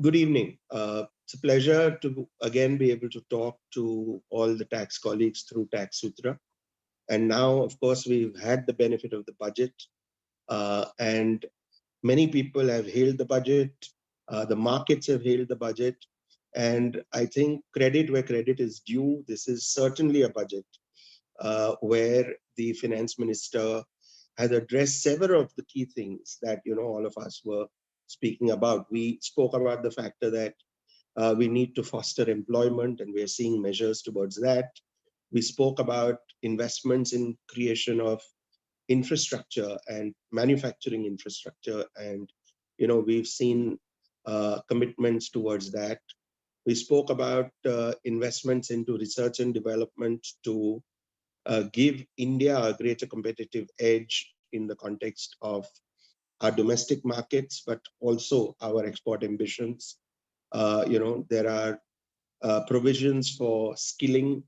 Good evening. It's a pleasure to again be able to talk to all the tax colleagues through Tax Sutra. And now, of course, we've had the benefit of the budget, and many people have hailed the budget. The markets have hailed the budget. And I think credit where credit is due. This is certainly a budget where the finance minister has addressed several of the key things that all of us were speaking about. We spoke about the factor that we need to foster employment, and we are seeing measures towards that. We spoke about investments in creation of infrastructure and manufacturing infrastructure, and we've seen commitments towards that. We spoke about investments into research and development to give India a greater competitive edge in the context of our domestic markets, but also our export ambitions. There are provisions for skilling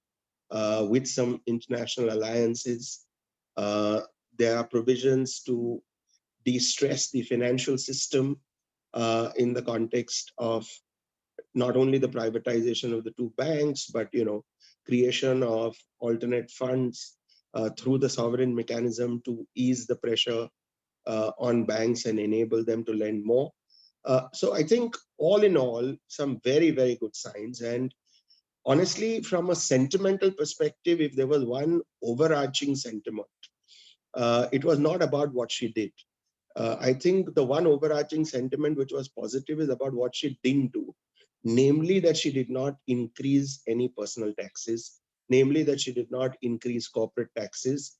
with some international alliances. Uh, there are provisions to de-stress the financial system in the context of not only the privatization of the two banks, but creation of alternate funds through the sovereign mechanism to ease the pressure on banks and enable them to lend more. So I think all in all, some very, very good signs. And honestly, from a sentimental perspective, if there was one overarching sentiment, it was not about what she did. I think the one overarching sentiment which was positive is about what she didn't do, namely that she did not increase any personal taxes, namely that she did not increase corporate taxes.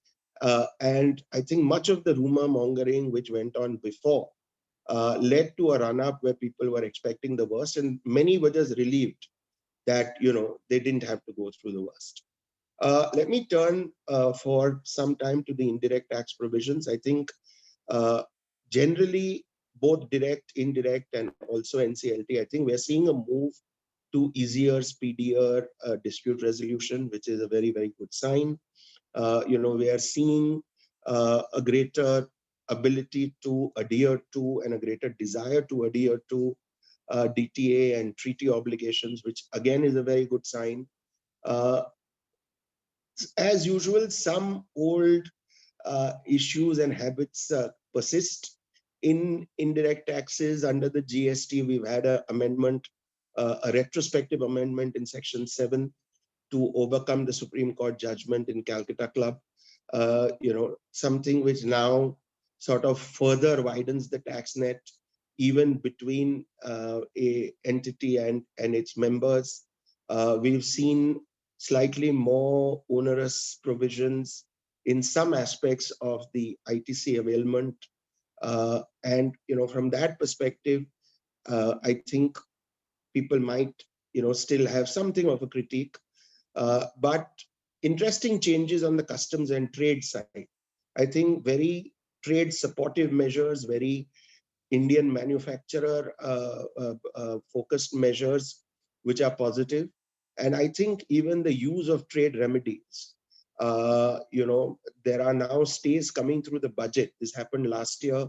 And I think much of the rumor mongering which went on before led to a run up where people were expecting the worst, and many were just relieved that they didn't have to go through the worst. Let me turn for some time to the indirect tax provisions. I think uh, generally both direct, indirect, and also NCLT, I think we're seeing a move to easier, speedier dispute resolution, which is a very, very good sign. We are seeing a greater ability to adhere to and a greater desire to adhere to DTA and treaty obligations, which again is a very good sign. Uh, as usual, some old issues and habits persist in indirect taxes. Under the GST, we've had an amendment, a retrospective amendment in Section 7 to overcome the Supreme Court judgment in Calcutta Club. Something which now sort of further widens the tax net even between a entity and its members. We've seen slightly more onerous provisions in some aspects of the ITC availment. And from that perspective, I think people might still have something of a critique. But interesting changes on the customs and trade side. I think very trade supportive measures, very Indian manufacturer focused measures, which are positive. And I think even the use of trade remedies, there are now stays coming through the budget. This happened last year.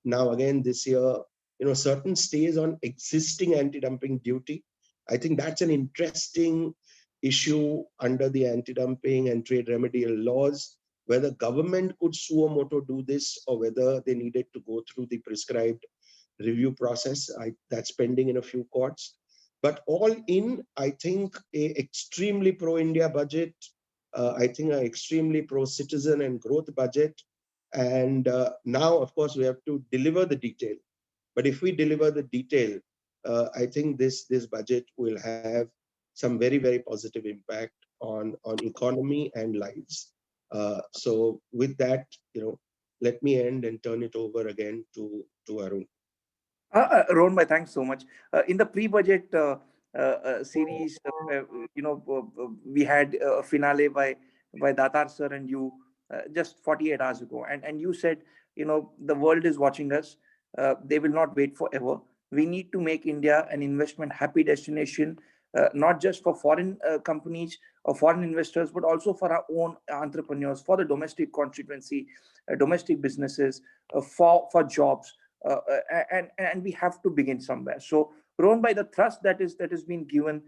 Now again this year, certain stays on existing anti-dumping duty. I think that's an interesting issue under the anti-dumping and trade remedial laws, whether government could suo moto do this or whether they needed to go through the prescribed review process. That's pending in a few courts. But all in, I think a extremely pro-India budget, I think an extremely pro-citizen and growth budget. And now, of course, we have to deliver the detail. But if we deliver the detail, I think this budget will have some very, very positive impact on economy and lives. So with that, let me end and turn it over again to Arun. Rohan, thanks so much. In the pre-budget series, we had a finale by Datar sir and you just 48 hours ago, and you said, the world is watching us. They will not wait forever. We need to make India an investment-happy destination, not just for foreign companies or foreign investors, but also for our own entrepreneurs, for the domestic constituency, domestic businesses, for jobs. and we have to begin somewhere. So, Rohan, by the thrust that is being given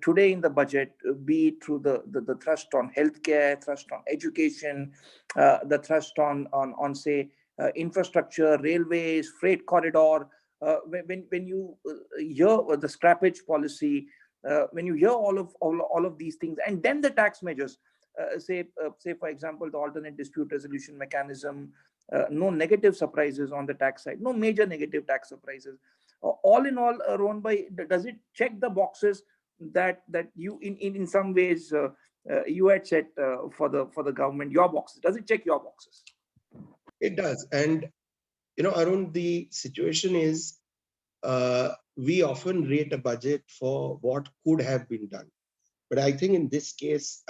today in the budget, be it through the thrust on healthcare, thrust on education, the thrust on say infrastructure, railways, freight corridor. When you hear the scrappage policy, when you hear all of these things, and then the tax measures, say for example the alternate dispute resolution mechanism, no negative surprises on the tax side, no major negative tax surprises. All in all, Rohan bhai, does it check the boxes that you in some ways you had set for the government, your boxes? Does it check your boxes? It does. And, Arun, the situation is we often rate a budget for what could have been done. But I think in this case,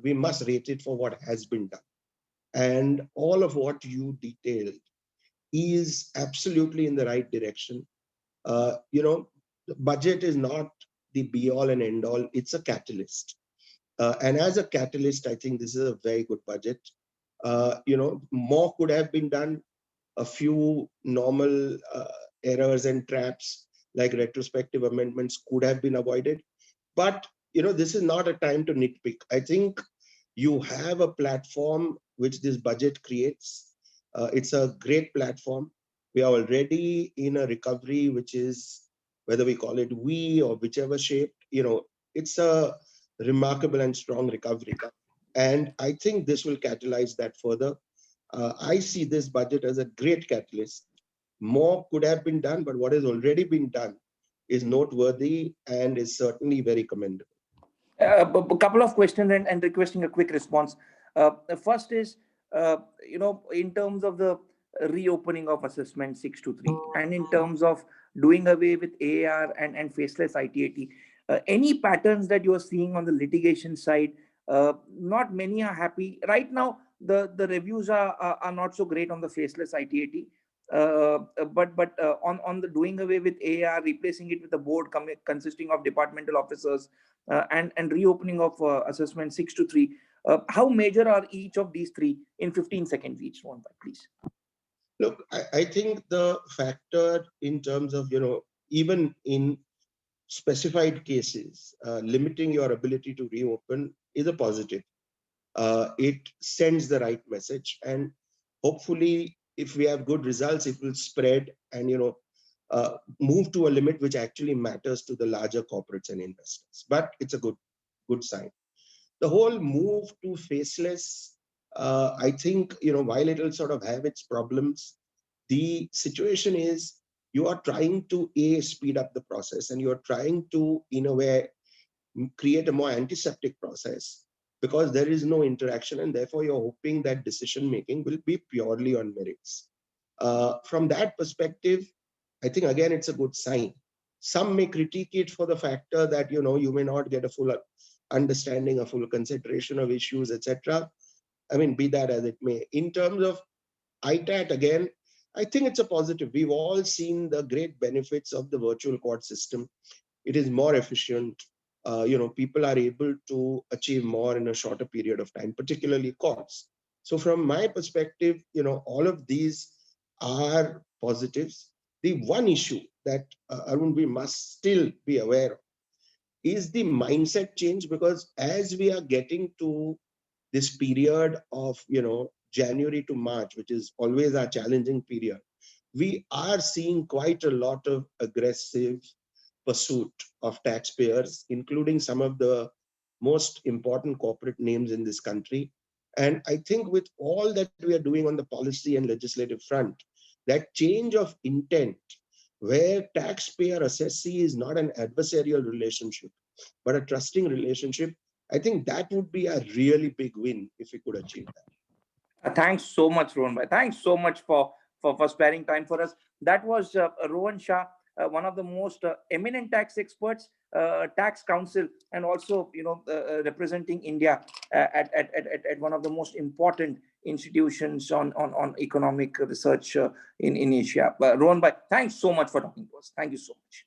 we must rate it for what has been done. And all of what you detailed is absolutely in the right direction. The budget is not the be all and end all, it's a catalyst. And as a catalyst, I think this is a very good budget. More could have been done. A few normal errors and traps like retrospective amendments could have been avoided. But, this is not a time to nitpick. I think you have a platform which this budget creates. It's a great platform. We are already in a recovery, which is, whether we call it V or whichever shape, it's a remarkable and strong recovery. And I think this will catalyze that further. I see this budget as a great catalyst. More could have been done, but what has already been done is noteworthy and is certainly very commendable. A couple of questions and requesting a quick response. The first is, in terms of the reopening of assessment 623, and in terms of doing away with AAR and faceless ITAT, any patterns that you are seeing on the litigation side? Not many are happy right now. The reviews are not so great on the faceless ITAT. But on the doing away with AAR, replacing it with a board consisting of departmental officers, and reopening of assessment 6 to 3. How major are each of these three in 15 seconds each? One, please. Look, I think the factor in terms of, even in specified cases, limiting your ability to reopen is a positive. It sends the right message. And hopefully, if we have good results, it will spread and, move to a limit which actually matters to the larger corporates and investors. But it's a good sign. The whole move to faceless, I think, while it'll sort of have its problems, the situation is you are trying to speed up the process, and you're trying to, in a way, create a more antiseptic process because there is no interaction, and therefore you're hoping that decision making will be purely on merits. From that perspective, I think again it's a good sign. Some may critique it for the factor that you may not get a full understanding, a full consideration of issues, etc. I mean, be that as it may. In terms of ITAT, again, I think it's a positive. We've all seen the great benefits of the virtual court system. It is more efficient. People are able to achieve more in a shorter period of time, particularly courts. So from my perspective, all of these are positives. The one issue that Arun, we must still be aware of is the mindset change, because as we are getting to this period of January to March, which is always our challenging period, we are seeing quite a lot of aggressive pursuit of taxpayers, including some of the most important corporate names in this country. And I think with all that we are doing on the policy and legislative front, that change of intent, where taxpayer assessee is not an adversarial relationship, but a trusting relationship, I think that would be a really big win if we could achieve that. Thanks so much, Rohan bhai. Thanks so much for sparing time for us. That was Rohan Shah, one of the most eminent tax experts, tax counsel, and also representing India at one of the most important institutions on economic research in Asia. Rohan bhai, thanks so much for talking to us. Thank you so much.